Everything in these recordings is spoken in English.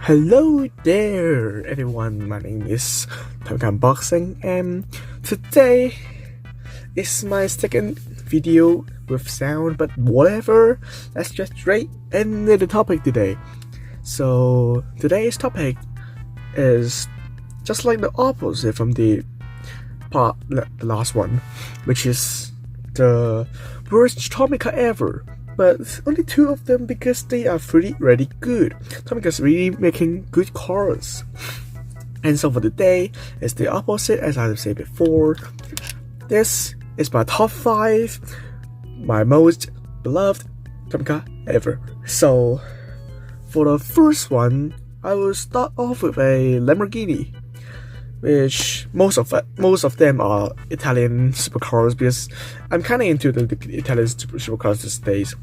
Hello there everyone, my name is Tomica Unboxing and today is my second video with sound, but whatever, let's just straight into the topic today. So today's topic is just like the opposite from the last one, which is the worst Tomica ever. But only two of them because they are really good. Tomica's really making good cars. And so for today, it's the opposite as I said before. This is my top 5, my most beloved Tomica ever. So for the first one, I will start off with a Lamborghini, which most of them are Italian supercars because I'm kind of into the Italian supercars these days.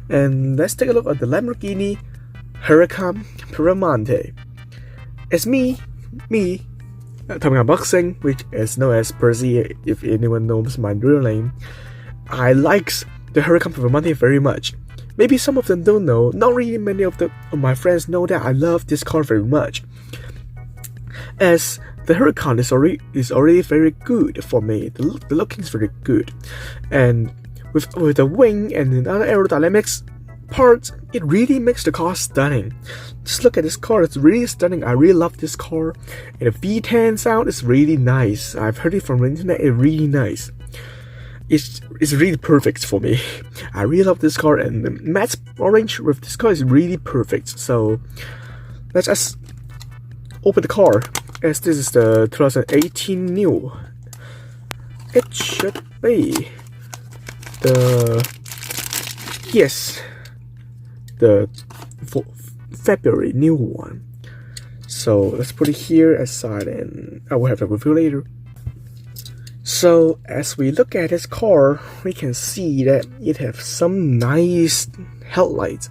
And let's take a look at the Lamborghini Huracan Piemonte. It's me, Tomica Unboxing, which is known as Percy if anyone knows my real name. I likes the Huracan Piemonte very much. Maybe some of them don't know, not really many of my friends know that I love this car very much, as the Huracan is already very good for me. The looking is very good, and with the wing and the other aerodynamics parts, it really makes the car stunning. Just look at this car, it's really stunning. I really love this car, and the V10 sound is really nice. I've heard it from the internet, it's really nice. It's really perfect for me. I really love this car, and the matte orange with this car is really perfect. So let's just open the car, as this is the 2018 new. It should be the February new one. So let's put it here aside and I will have a review later. So as we look at this car, we can see that it has some nice headlights.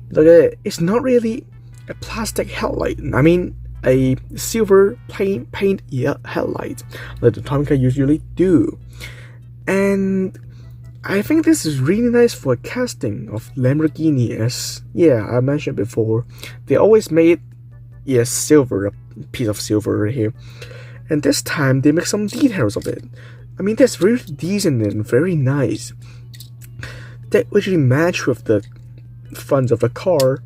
Look at it, it's not really a plastic headlight. I mean a silver paint headlight like the Tomica usually do. And I think this is really nice for a casting of Lamborghini, as I mentioned before, they always made silver, a piece of silver right here, and this time they make some details of it. I mean, that's really decent and very nice. That actually match with the front of the car.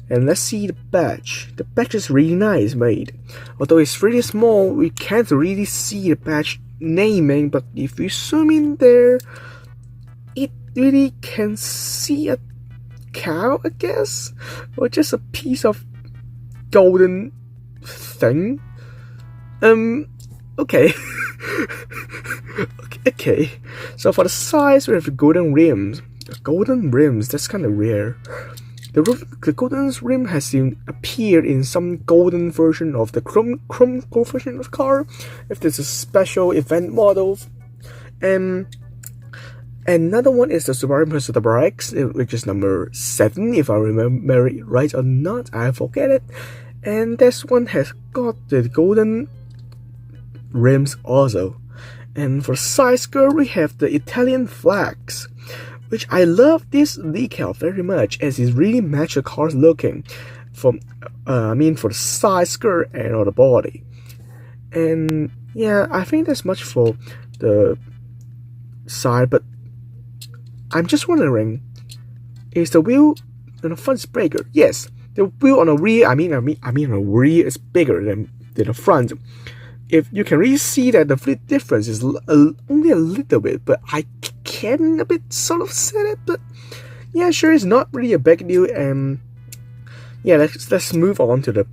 And let's see the badge. The badge is really nice made. Although it's really small, we can't really see the badge naming, but if you zoom in there, it really can see a cow, I guess, or just a piece of golden thing. Okay. okay. So for the size, we have golden rims. Golden rims, that's kind of rare. The golden rim has appeared in some golden version of the chrome gold version of the car, if there's a special event model. And another one is the Subaru Impreza X, which is number 7, if I remember it right or not, I forget it. And this one has got the golden rims also. And for side skirt, we have the Italian flags, which I love this decal very much, as it really matches the car's looking for the side skirt and all the body. And I think that's much for the side, but I'm just wondering, is the wheel on the front is bigger? Yes, the wheel on the rear, I mean the rear is bigger than the front. If you can really see that the fleet difference is only a little bit, but I can a bit sort of say it, but sure, it's not really a big deal. And let's move on to the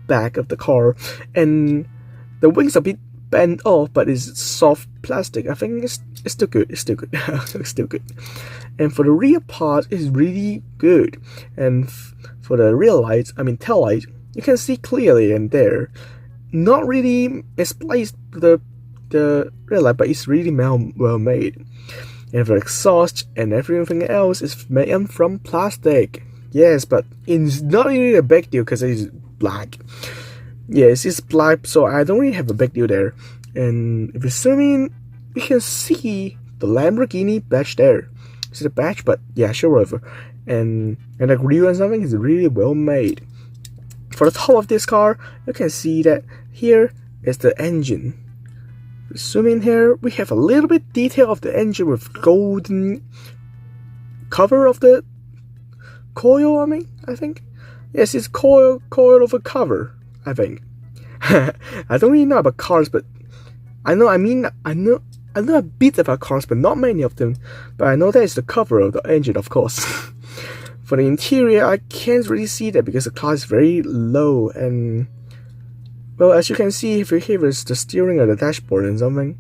back of the car. And the wings are a bit bent off, but it's soft plastic. I think it's still good. It's still good. It's still good. And for the rear part, it's really good. And for the rear lights, tail light, you can see clearly in there. Not really misplaced the rear light, but it's really well made. And for exhaust and everything else is made from plastic. Yes, but it's not really a big deal because it's black. Yes, it's black, so I don't really have a big deal there. And if you zoom in, we can see the Lamborghini badge there. It's a badge, but sure, whatever. And the grill and something is really well made. for the top of this car, you can see that here is the engine. Zoom in here, we have a little bit detail of the engine with golden cover of the coil, I think. Yes, it's coil over cover, I think. I don't really know about cars, but I know a bit about cars, but not many of them. But I know that is the cover of the engine, of course. For the interior, I can't really see that because the car is very low, and well, as you can see, if here is the steering or the dashboard and something.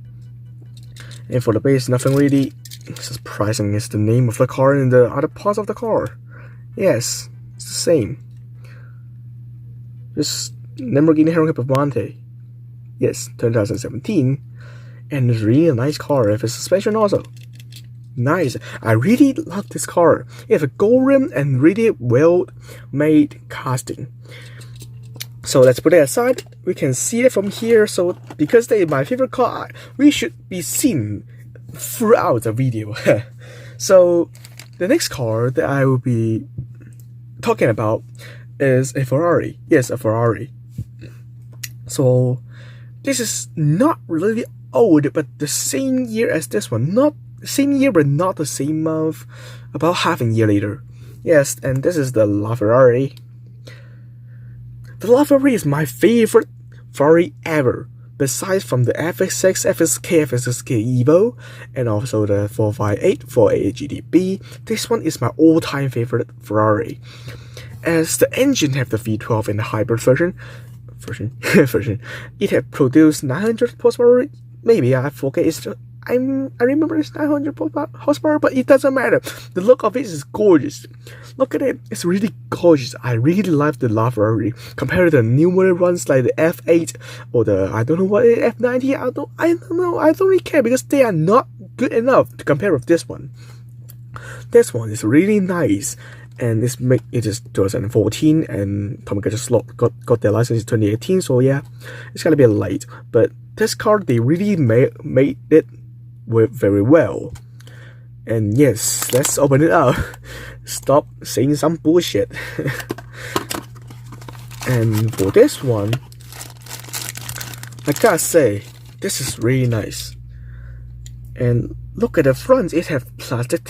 And for the base, nothing really surprising is the name of the car and the other parts of the car. Yes, it's the same. Just Lamborghini Huracan Performante. Yes, 2017. And it's really a nice car with a suspension also. Nice. I really love this car. It has a gold rim and really well made casting. So let's put it aside. We can see it from here. So because they are my favorite car, we should be seen throughout the video. So the next car that I will be talking about is a Ferrari. Yes, a Ferrari. So this is not really old, but the same year as this one. Not same year, but not the same month. About half a year later. Yes, and this is the LaFerrari. The LaFerrari is my favorite Ferrari ever. Besides from the FX6, FSK, FSK Evo, and also the 458, 488 GTB, this one is my all-time favorite Ferrari. As the engine have the V12 in the hybrid version, it had produced 900 horsepower. Maybe I forget. I remember it's 900 horsepower, but it doesn't matter. The look of it is gorgeous. Look at it, it's really gorgeous. I really like the LaFerrari compared to the newer ones like the F8 or the I don't know what F90. I don't know. I don't really care because they are not good enough to compare with this one. This one is really nice. And it is 2014, and Tomica just got their license in 2018, so yeah, it's gonna be late. But this car, they really made it work very well. And yes, let's open it up. Stop saying some bullshit. And for this one, I gotta say, this is really nice. And look at the front, it has plastic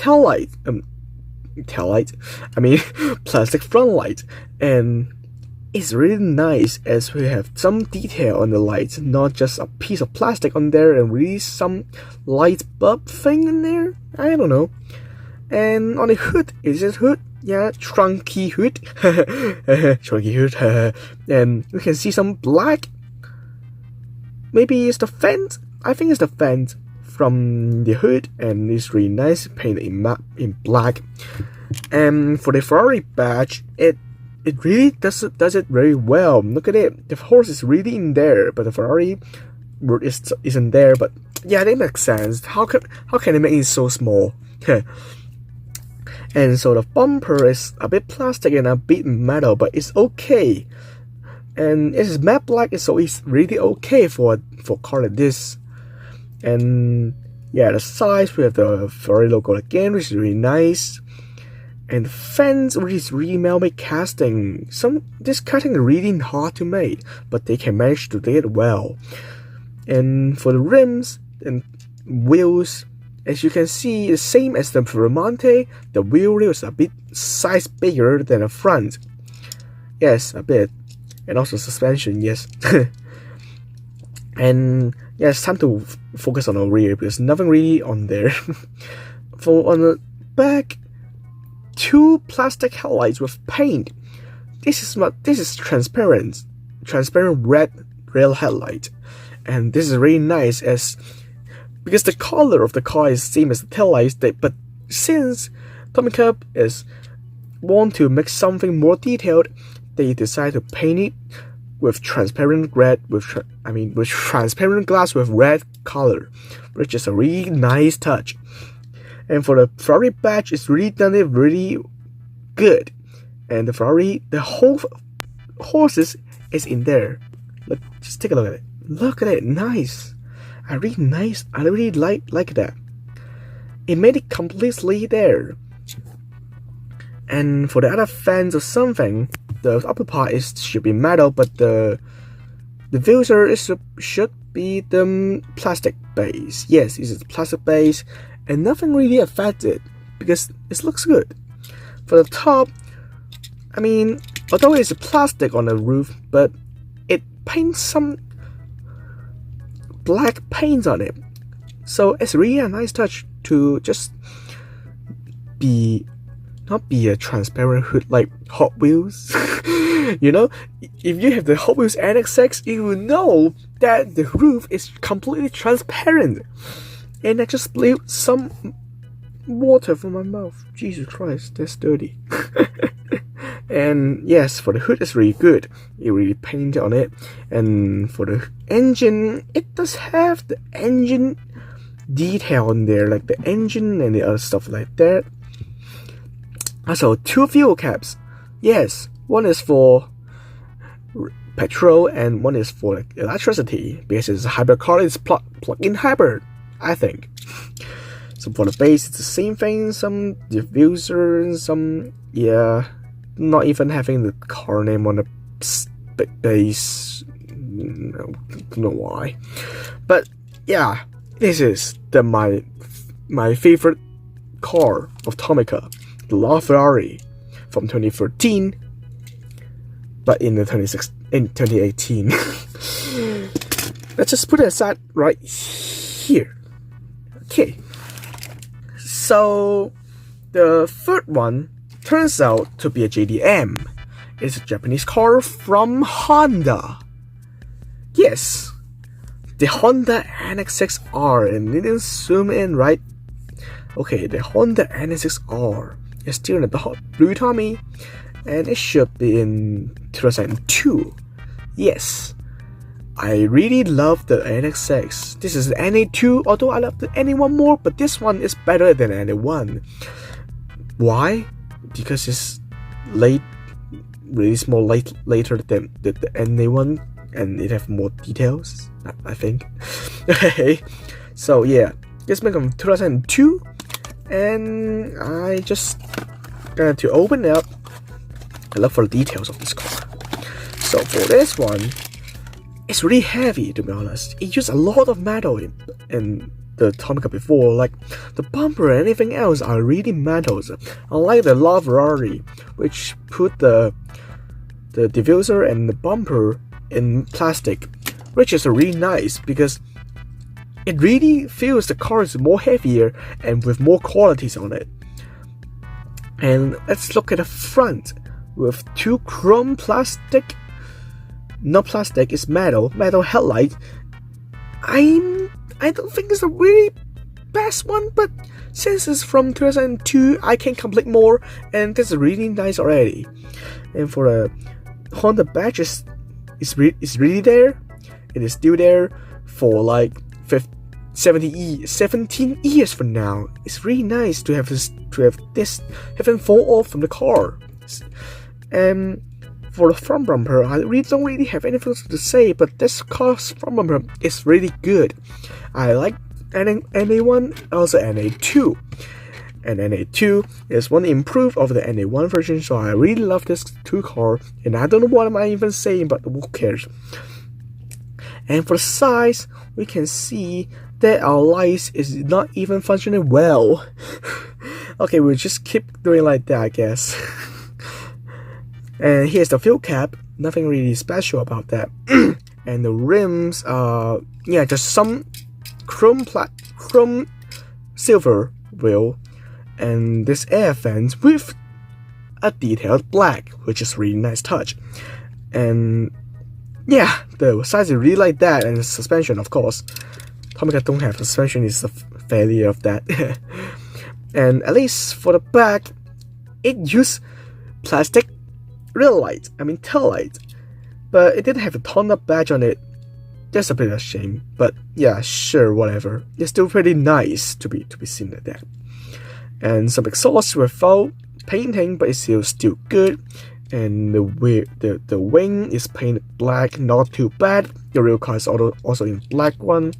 plastic front light, and it's really nice as we have some detail on the lights, not just a piece of plastic on there and really some light bulb thing in there. I don't know. And on the hood, is it hood? Yeah, trunky hood. Trunky hood. And we can see some black. Maybe it's the fence. I think it's the fence from the hood, and it's really nice painted in black. And for the Ferrari badge, it really does it very well. Look at it, the horse is really in there, but the Ferrari word isn't there. But yeah, that makes sense. How can it make it so small? And so the bumper is a bit plastic and a bit metal, but it's okay. And it's matte black, so it's really okay for a car like this. And yeah, the size, we have the Ferrari logo again, which is really nice. And the fence, which is really well-made casting. This casting is really hard to make, but they can manage to do it well. And for the rims and wheels, as you can see, the same as the Performante, the wheel is a bit size bigger than the front. Yes, a bit. And also suspension, yes. And yeah, it's time to focus on the rear because nothing really on there. On the back, two plastic headlights with paint. This is transparent red rail headlight, and this is really nice because the color of the car is same as the taillights. But since Tomica want to make something more detailed, they decide to paint it with transparent red, with transparent glass with red color, which is a really nice touch. And for the Ferrari badge, it's really done it really good. And the Ferrari, the whole horses is in there. Look, just take a look at it. Look at it, nice. I really like that. It made it completely there. And for the other fans or something, the upper part should be metal, but the diffuser should be the plastic base. Yes, it's a plastic base, and nothing really affected because it looks good. For the top, I mean, although it's plastic on the roof, but it paints some black paint on it, so it's really a nice touch to just not be a transparent hood like Hot Wheels. You know, if you have the Hot Wheels NX6, you will know that the roof is completely transparent. And I just blew some water from my mouth. Jesus Christ, that's dirty. And yes, for the hood, it's really good. It really painted on it. And for the engine, it does have the engine detail on there, like the engine and the other stuff like that. Also, 2 fuel caps. Yes, one is for petrol and one is for electricity, because it's a hybrid car. It's plug-in hybrid, I think. So for the base, it's the same thing. Some diffuser, some, yeah, not even having the car name on the base. No, don't know why. But yeah, this is my favorite car of Tomica, the Ferrari from 2013, but in 2018. Let's just put it aside right here. Okay, so the third one turns out to be a JDM. It's a Japanese car from Honda. Yes, the Honda NX6R, and you didn't zoom in, right? Okay, the Honda NX6R is still in the blue Tommy, and it should be in 2002. Yes, I really love the NX6. This is the NA2, although I love the NA1 more, but this one is better than NA1. Why? Because it's released more later than the NA1, and it have more details, I think. Okay, so yeah, this made from 2002, and I just going to open it up and look for the details of this car. So for this one, it's really heavy, to be honest. It used a lot of metal in the Tomica before, like the bumper and anything else are really metals. Unlike the Ferrari, which put the diffuser and the bumper in plastic, which is really nice because it really feels the car is more heavier and with more qualities on it. And let's look at the front with 2 chrome plastic, not plastic, it's metal headlight. I don't think it's the really best one, but since it's from 2002, I can complete more, and this is really nice already. And for the Honda badges, it's really there. It is still there for like 17 years from now. It's really nice to have this haven't fall off from the car. And for the front bumper, I really don't have anything to say, but this car's front bumper is really good. I like NA1, also NA2. And NA2 is one improved over the NA1 version, so I really love this 2 car, and I don't know what am I even saying, but who cares. And for the size, we can see that our lights is not even functioning well. Okay, we'll just keep doing like that, I guess. And here's the fuel cap. Nothing really special about that. And the rims, yeah, just some chrome silver wheel, and this air vents with a detailed black, which is really nice touch. And yeah, the size is really like that, and the suspension, of course. Tomica don't have suspension, is a failure of that. And at least for the back, it used plastic tail light, but it didn't have a Honda badge on it. That's a bit of a shame, but yeah, sure, whatever. It's still pretty nice to be seen like that. And some exhaust without painting, but it's still good. And the wing is painted black, not too bad. The real car is also in black one.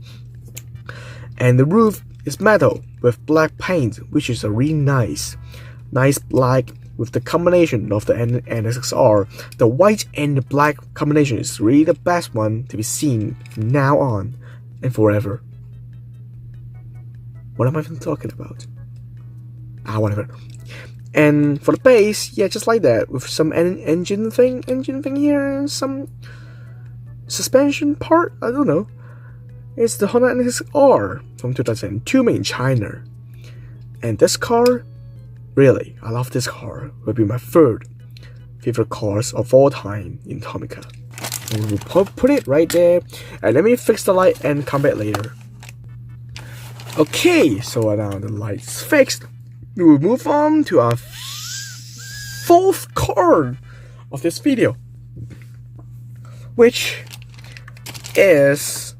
And the roof is metal with black paint, which is a really nice black with the combination of the NSXR, the white and the black combination is really the best one to be seen from now on and forever. What am I even talking about? Whatever. And for the bass, yeah, just like that, with some engine thing here, and some suspension part, I don't know. It's the Honda NSXR from 2002 made in China. And this car, really, I love this car. Will be my third favorite cars of all time in Tomica. And we'll put it right there, and let me fix the light and come back later. Okay, so now the light's fixed. We will move on to our fourth car of this video, which is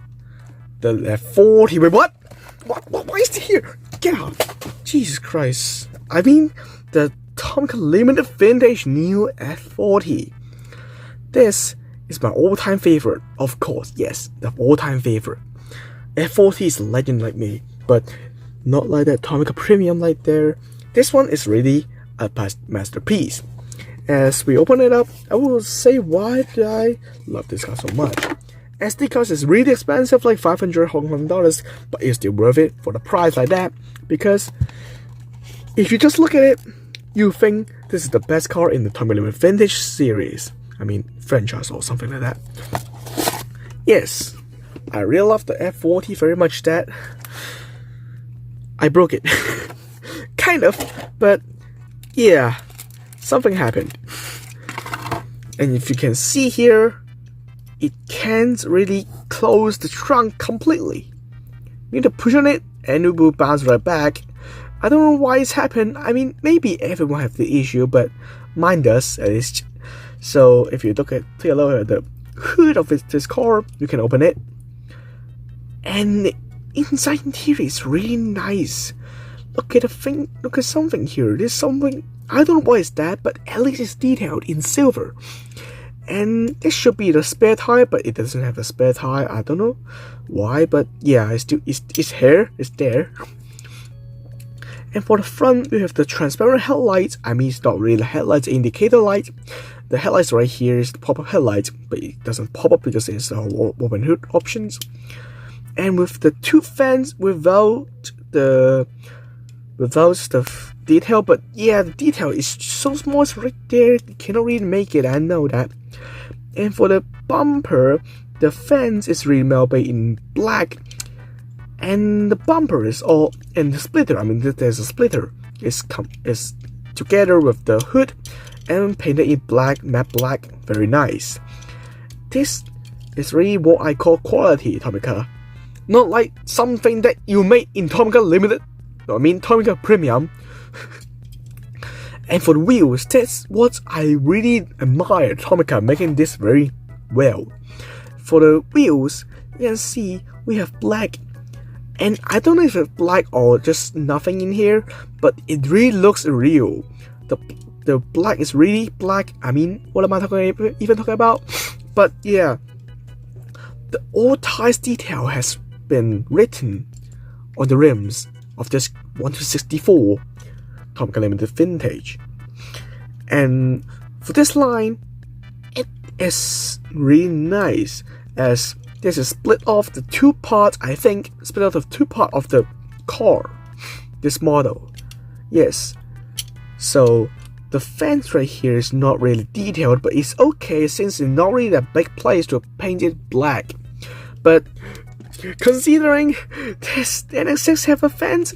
the F40. Wait, what? Why is it here? Get out! Jesus Christ! I mean the Tomica Limited Vintage New F40. This is my all-time favorite, of course. Yes, the all-time favorite. F40 is a legend like me, but not like that Tomica Premium like there. This one is really a masterpiece. As we open it up, I will say why do I love this car so much. SD card is really expensive, like 500 Hong Kong dollars, but it's still worth it for the price like that. Because if you just look at it, you think this is the best car in the Tomica Limited Vintage series. I mean, franchise or something like that. Yes, I really love the F40 very much that I broke it. Kind of, but yeah, something happened. And if you can see here, it can't really close the trunk completely. You need to push on it and it will bounce right back. I don't know why it's happened. I mean, maybe everyone have the issue, but mine does at least. So if you take a look at the hood of this car, you can open it. And the inside interior is really nice. Look at something here. There's something, I don't know what is that, but at least it's detailed in silver. And this should be the spare tire, but it doesn't have a spare tire. I don't know why, but yeah, it's here, it's there. And for the front, we have the transparent headlights. I mean, it's not really the headlights, indicator light. The headlights right here is the pop-up headlights, but it doesn't pop up because it's open hood options. And with the two fans without the detail, but yeah, the detail is so small, it's right there, you cannot really make it, I know that. And for the bumper, the fence is really melted in black, and the bumper is all, and the splitter, I mean there's a splitter, is together with the hood and painted in black, matte black, very nice. This is really what I call quality Tomica, not like something that you made in Tomica Limited. I mean Tomica Premium. And for the wheels, that's what I really admire Tomica making this very well. For the wheels, you can see we have black, and I don't know if it's black or just nothing in here, but it really looks real. The black is really black. I mean, what am I even talking about? But yeah, the all ties detail has been written on the rims of this 1/64 Tomica Limited Vintage. And for this line, it is really nice, as this is split off the two parts, I think, split off the two parts of the car, this model. Yes, so the fence right here is not really detailed, but it's okay since it's not really a big place to paint it black. But considering this NSX have a fence,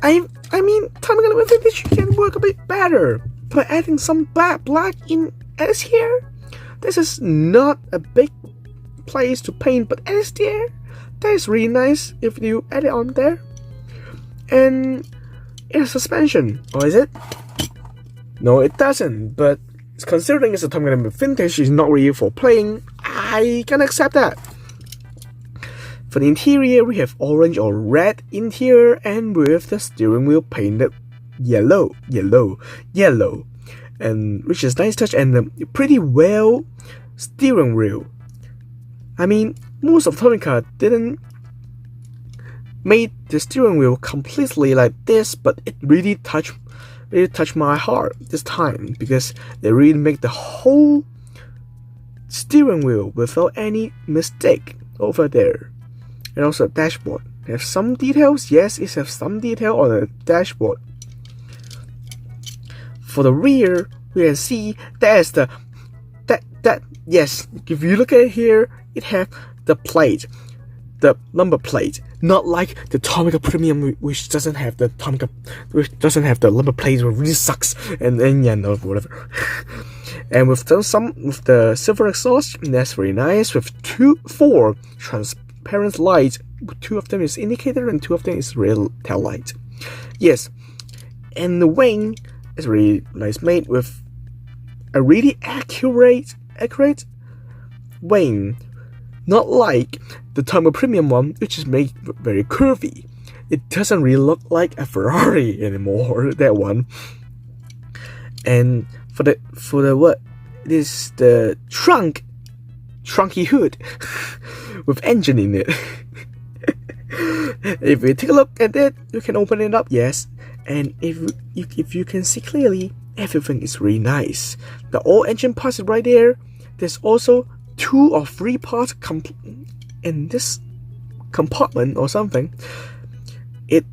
I mean, Tomica Limited Vintage can work a bit better by adding some black in as here. This is not a big place to paint, but as there, that is really nice if you add it on there. And it's suspension, or is it? No, it doesn't. But considering it's a Tomica Limited Vintage, it's not really for playing. I can accept that. For the interior, we have orange or red interior, and with the steering wheel painted yellow, and which is nice touch, and a pretty well steering wheel. I mean, most of Tomica didn't make the steering wheel completely like this, but it really really touched my heart this time because they really make the whole steering wheel without any mistake over there. And also the dashboard. It has some details. Yes, it has some detail on the dashboard. For the rear, we can see there's the yes. If you look at it here, it has the plate, the number plate. Not like the Tomica Premium, which doesn't have the number plate, which really sucks. And whatever. And with the silver exhaust, that's very nice. With 4 transparent lights, 2 of them is indicator and 2 of them is real tail light. Yes, and the wing is really nice, made with a really accurate wing. Not like the Tomica Premium one, which is made very curvy. It doesn't really look like a Ferrari anymore, that one. And for the what? It is the trunky hood with engine in it. If you take a look at it, you can open it up, yes. And if you can see clearly, everything is really nice. The all engine parts is right there. There's also 2 or 3 parts in this compartment or something. It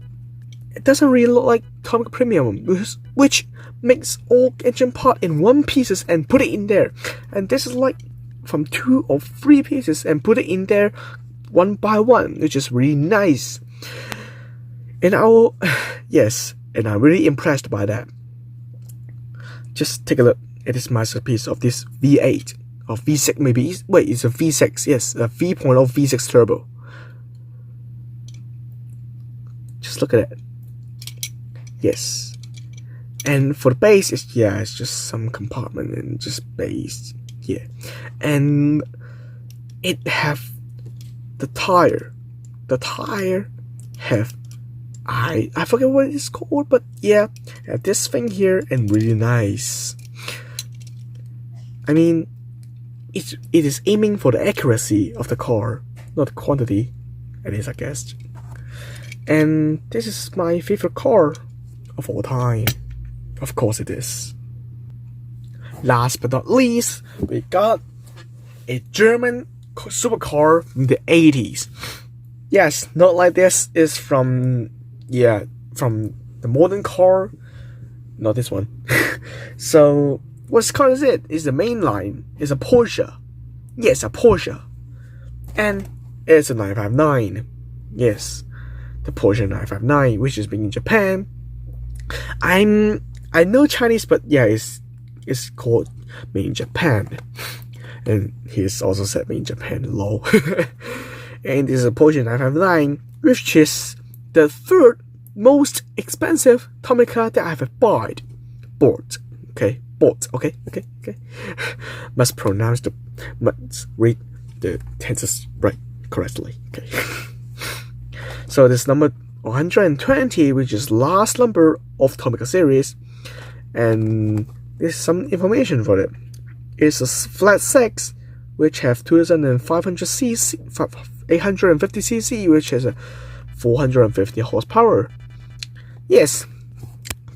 doesn't really look like Tomica Premium, which makes all engine part in 1 pieces and put it in there. And this is like from 2 or 3 pieces and put it in there one by one, which is really nice. And and I'm really impressed by that. Just take a look at this masterpiece of this V8 or V6 maybe. Wait, it's a V6. Yes, a V.0 V6 turbo. Just look at it. Yes. And for the base, it's just some compartment and just base. Yeah. And it have the tire. The tire have I forget what it's called, but yeah, this thing here and really nice. I mean, it is aiming for the accuracy of the car, not the quantity. It is, I guess. And this is my favorite car of all time. Of course it is. Last but not least, we got a German supercar from the 80s. Yes, not like this is from the modern car. Not this one. So, what car is it? It's the main line. It's a Porsche. Yes, a Porsche. And it's a 959. Yes, the Porsche 959, which is made in Japan. I know Chinese, but yeah, it's called made in Japan. And he's also said made in Japan, lol. And this is a Porsche 959, which is the 3rd most expensive Tomica that I have bought. Okay. Must read the tenses right correctly. Okay. So this number 120, which is last number of Tomica series, and there's some information for it. It's a flat 6, which have 2,500 cc, 850 cc, which is a 450 horsepower. Yes,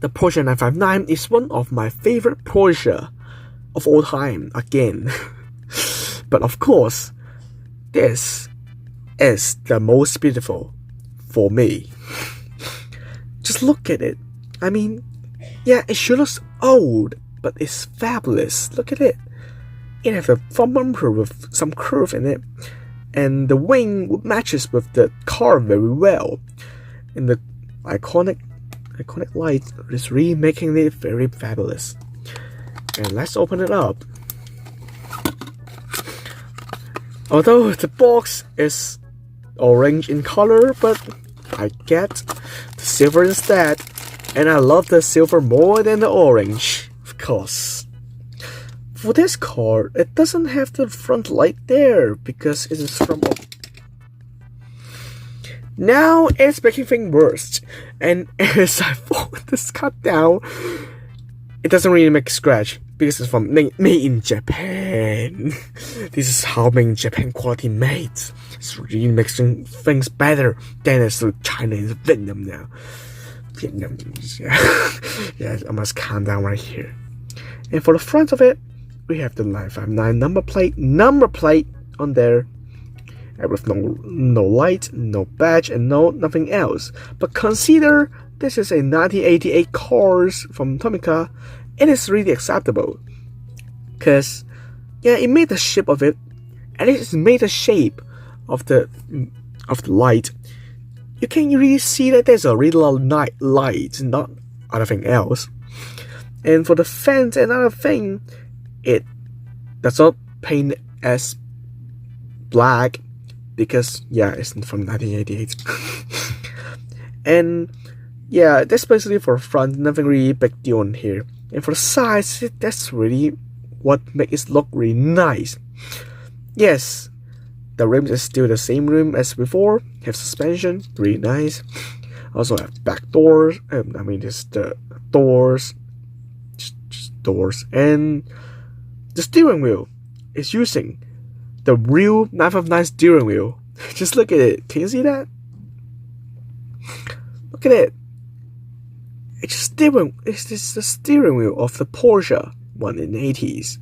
the Porsche 959 is one of my favorite Porsche of all time again. But of course, this is the most beautiful for me. Just look at it. I mean, yeah, it sure looks old, but it's fabulous. Look at it. It has a front bumper with some curve in it, and the wing matches with the car very well. And the iconic light is really making it very fabulous. And let's open it up. Although the box is orange in color, but I get the silver instead, and I love the silver more than the orange, of course. For this car, it doesn't have the front light there because it is from. Now it's making things worse, and as I fold this cut down, it doesn't really make a scratch because it's from made in Japan. This is how made in Japan quality made. It's really making things better than it's China and Vietnam now. Yeah, I must calm down right here. And for the front of it, we have the 959 number plate on there, and with no light, no badge, and nothing else. But consider this is a 1988 cars from Tomica, it is really acceptable, cause yeah, it made the shape of it, and it made the shape of the light. You can really see that there's a real night light, not anything else. And for the fence, another thing, it does not paint as black because yeah, it's from 1988. And yeah, that's basically for front, nothing really big deal on here. And for the sides, that's really what makes it look really nice. Yes, the rims is still the same rim as before, have suspension, really nice. Also have back doors, just the doors, just doors. And the steering wheel is using the real 959 steering wheel. Just look at it, can you see that? Look at it. It's the steering wheel of the Porsche one in the 80s.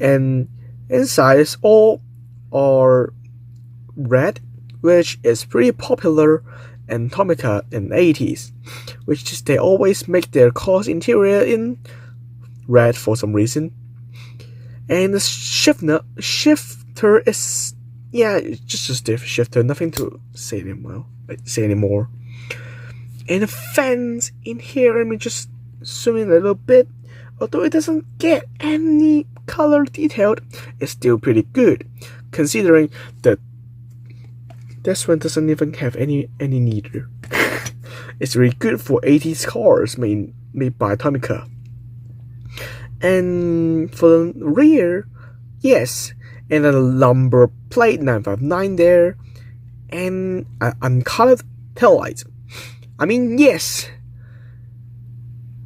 And inside is all are red, which is pretty popular in Tomica in the 80s, which is they always make their car's interior in red for some reason. And the shifter is just a stiff shifter, nothing to say anymore. And the fence in here, let me just zoom in a little bit. Although it doesn't get any color detailed, it's still pretty good, considering that this one doesn't even have any neither. It's really good for 80s cars made by Tomica. And for the rear, yes, and a number plate 959 there, and an uncolored taillight. I mean, yes,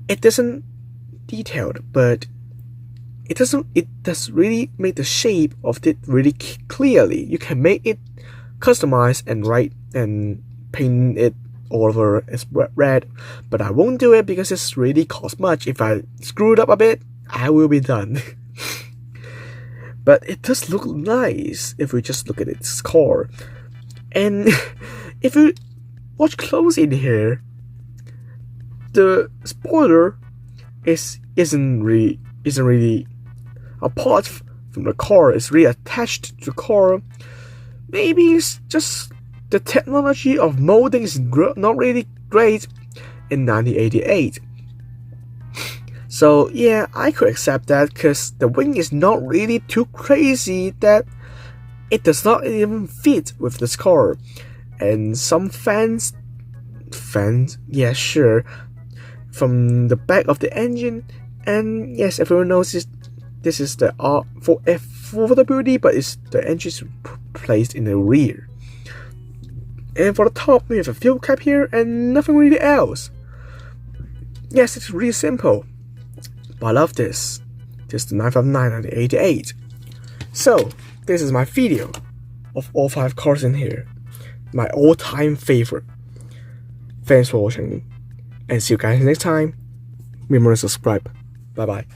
it doesn't detailed, but it does really make the shape of it really clearly. You can make it customized and write and paint it all over as red, but I won't do it because it's really cost much. If I screw it up a bit, I will be done. But it does look nice if we just look at its car. And if you watch close in here, the spoiler isn't really apart from the car. It's really attached to the car. Maybe it's just the technology of molding is not really great in 1988. So yeah, I could accept that because the wing is not really too crazy that it does not even fit with this car. And some fans, yeah, sure, from the back of the engine, and yes, everyone knows this is the for the beauty, but it's the engine is placed in the rear. And for the top, we have a fuel cap here and nothing really else. Yes, it's really simple, but I love this. This is the 959 and the 88. So this is my video of all 5 cars in here, my all-time favorite. Thanks for watching, and see you guys next time. Remember to subscribe. Bye bye.